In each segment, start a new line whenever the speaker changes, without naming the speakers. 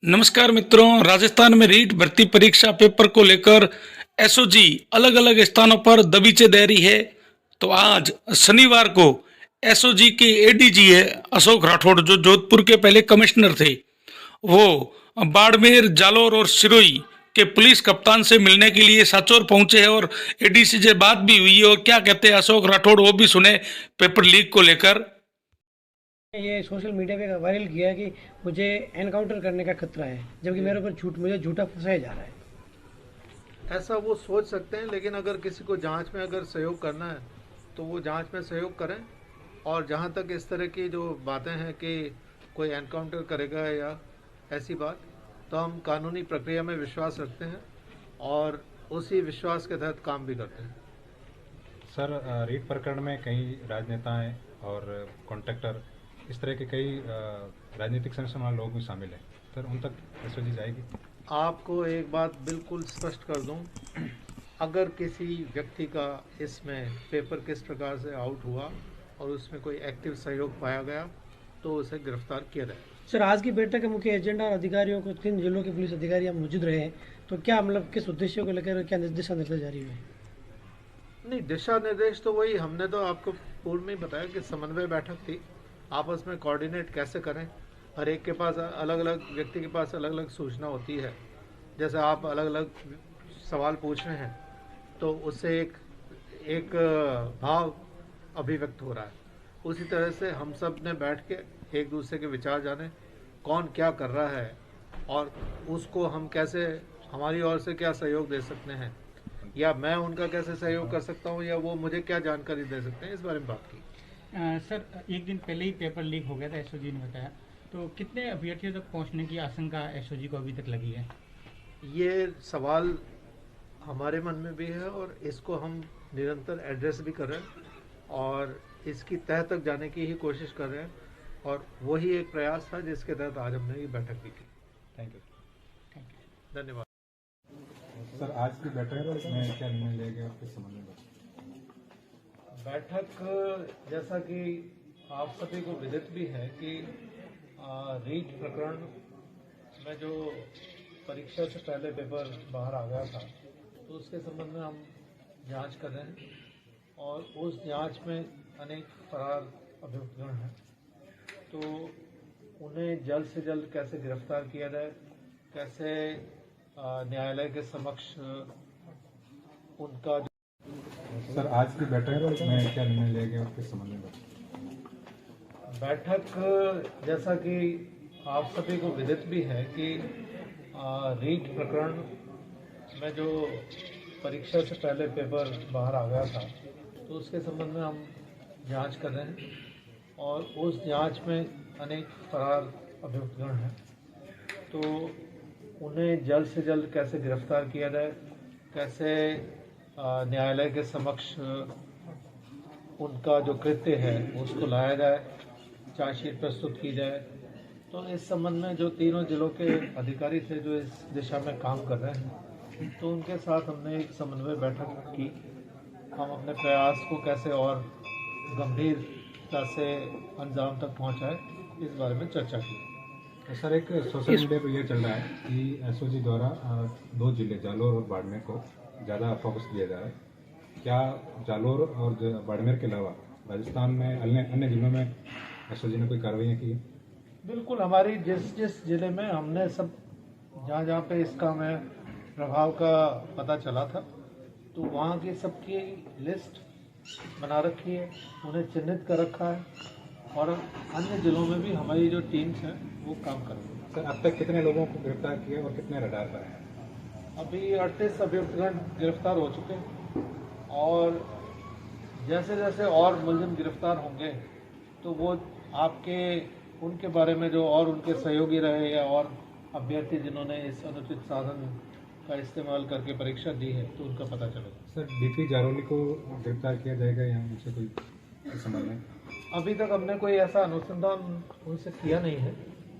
नमस्कार मित्रों, राजस्थान में रीट भर्ती परीक्षा पेपर को लेकर एसओजी अलग अलग स्थानों पर दबीचे दे रही है। तो आज शनिवार को एसओजी के एडीजी है अशोक राठौड़, जो जोधपुर के पहले कमिश्नर थे, वो बाड़मेर, जालोर और सिरोही के पुलिस कप्तान से मिलने के लिए साचौर पहुंचे हैं और एडीसी से बात भी हुई है। और क्या कहते हैं अशोक राठौड़, वो भी सुने पेपर लीक को लेकर।
ये सोशल मीडिया पे वायरल किया है कि मुझे एनकाउंटर करने का खतरा है, जबकि मेरे ऊपर मुझे झूठा फंसाया जा रहा है।
ऐसा वो सोच सकते हैं, लेकिन अगर किसी को जांच में अगर सहयोग करना है तो वो जांच में सहयोग करें। और जहां तक इस तरह की जो बातें हैं कि कोई एनकाउंटर करेगा या ऐसी बात, तो हम कानूनी प्रक्रिया में विश्वास रखते हैं और उसी विश्वास के तहत काम भी करते हैं।
सर, रीट प्रकरण में कई राजनेताएं और कॉन्ट्रैक्टर, इस तरह के कई राजनीतिक संगठन वाले लोग भी शामिल हैं। सर, उन तक एसओजी जाएगी?
आपको एक बात बिल्कुल स्पष्ट कर दूं, अगर किसी व्यक्ति का इसमें पेपर किस प्रकार से आउट हुआ और उसमें कोई एक्टिव सहयोग पाया गया तो उसे गिरफ्तार किया जाएगा।
सर, आज की बैठक के मुख्य एजेंडा और अधिकारियों को 3 जिलों के पुलिस अधिकारी मौजूद रहे हैं, तो क्या मतलब किस उद्देश्य को लेकर क्या दिशा निर्देश जारी हुए?
नहीं, दिशा निर्देश तो वही, हमने तो आपको पूर्व में ही बताया कि समन्वय बैठक थी, आपस में कोऑर्डिनेट कैसे करें। हर एक के पास अलग अलग व्यक्ति के पास अलग अलग सूचना होती है। जैसे आप अलग अलग सवाल पूछ रहे हैं तो उससे एक भाव अभिव्यक्त हो रहा है। उसी तरह से हम सब ने बैठ के एक दूसरे के विचार जाने, कौन क्या कर रहा है और उसको हम कैसे, हमारी ओर से क्या सहयोग दे सकते हैं, या मैं उनका कैसे सहयोग कर सकता हूँ, या वो मुझे क्या जानकारी दे सकते हैं, इस बारे में बात की।
सर, एक दिन पहले ही पेपर लीक हो गया था, एसओजी ने बताया। तो कितने अभ्यर्थियों तक पहुंचने की आशंका एसओजी को अभी तक लगी है?
ये सवाल हमारे मन में भी है और इसको हम निरंतर एड्रेस भी कर रहे हैं और इसकी तह तक जाने की ही कोशिश कर रहे हैं, और वही एक प्रयास था जिसके तहत आज हमने ये बैठक भी की।
Thank you.
धन्यवाद।
सर, आज की बैठक में क्या निर्णय लिया गया, किस संबंध में?
बैठक, जैसा कि आप सभी को विदित भी है कि रीट प्रकरण में जो परीक्षा से पहले पेपर बाहर आ गया था, तो उसके संबंध में हम जांच कर रहे हैं और उस जांच में अनेक फरार अभियुक्तगण हैं, तो उन्हें जल्द से जल्द कैसे गिरफ्तार किया जाए, कैसे न्यायालय के समक्ष उनका।
सर, आज की बैठक में क्या निर्णय लिया गया, किस संबंध में?
बैठक, जैसा कि आप सभी को विदित भी है कि रीट प्रकरण में जो परीक्षा से पहले पेपर बाहर आ गया था, तो उसके संबंध में हम जांच कर रहे हैं और उस जांच में अनेक फरार अभियुक्तगण हैं, तो उन्हें जल्द से जल्द कैसे गिरफ्तार किया जाए, कैसे न्यायालय के समक्ष उनका जो कृत्य है उसको लाया जाए, चार्जशीट प्रस्तुत की जाए। तो इस संबंध में जो तीनों जिलों के अधिकारी थे जो इस दिशा में काम कर रहे हैं, तो उनके साथ हमने एक समन्वय बैठक की। हम अपने प्रयास को कैसे और गंभीरता से अंजाम तक पहुंचाए, इस बारे में चर्चा की।
तो सर, एक सोशल मीडिया पर यह चल रहा है कि एसओजी द्वारा 2 जिले जालोर और बाड़मेर को ज़्यादा फोकस दिया जा रहा है। क्या जालोर और बाड़मेर के अलावा राजस्थान में अन्य जिलों में एसओजी ने कोई कार्रवाइयाँ की?
बिल्कुल, हमारी जिस जिले में हमने सब जहाँ पे इसका में प्रभाव का पता चला था, तो वहाँ की सबकी लिस्ट बना रखी है, उन्हें चिन्हित कर रखा है और अन्य जिलों में भी हमारी जो टीम्स हैं वो काम कर रही है।
सर, अब तक कितने लोगों को गिरफ्तार किया और कितने रडार पर हैं?
अभी 38 अभियुक्तगण गिरफ्तार हो चुके हैं और जैसे जैसे और मुलजिम गिरफ्तार होंगे तो वो आपके उनके बारे में जो और उनके सहयोगी रहे या और अभ्यर्थी जिन्होंने इस अनुचित साधन का इस्तेमाल करके परीक्षा दी है, तो उनका पता चलेगा।
सर, डीपी जारोली को गिरफ्तार किया जाएगा या उनसे कोई संबंध है?
अभी तक हमने कोई ऐसा अनुसंधान उनसे किया नहीं है,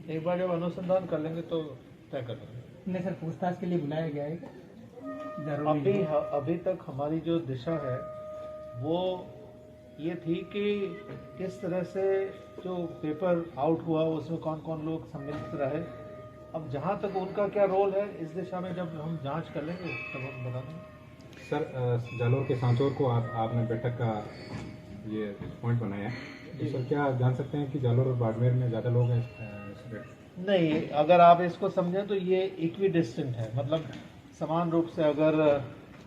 एक बार जब अनुसंधान कर लेंगे तो तय कर लेंगे।
नहीं सर, पूछताछ के लिए बुलाया गया है?
अभी तक हमारी जो दिशा है वो ये थी कि किस तरह से जो पेपर आउट हुआ उसमें कौन कौन लोग सम्मिलित रहे अब जहाँ तक उनका क्या रोल है इस दिशा में जब हम जांच कर लेंगे तब हम बता देंगे।
सर जालोर के सांचौर को आपने बैठक का ये पॉइंट बनाया है, तो सर क्या जान सकते हैं कि जालोर और बाड़मेर में ज़्यादा लोग हैं
नहीं, अगर आप इसको समझें तो ये इक्वी डिस्टेंट है, मतलब समान रूप से अगर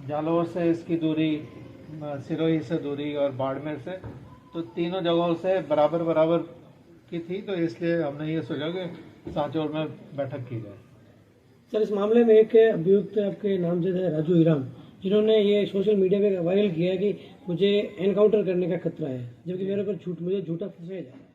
जालोर से इसकी दूरी, सिरोही से दूरी और बाड़मेर से, तो तीनों जगहों से बराबर बराबर की थी, तो इसलिए हमने ये सोचा कि सांचौर में बैठक की जाए।
सर इस मामले में एक अभियुक्त आपके नामजद है राजू हीराम, जिन्होंने ये सोशल मीडिया पे वायरल किया कि मुझे एनकाउंटर करने का खतरा है, जबकि मेरे ऊपर मुझे झूठा फंसाया जा रहा है।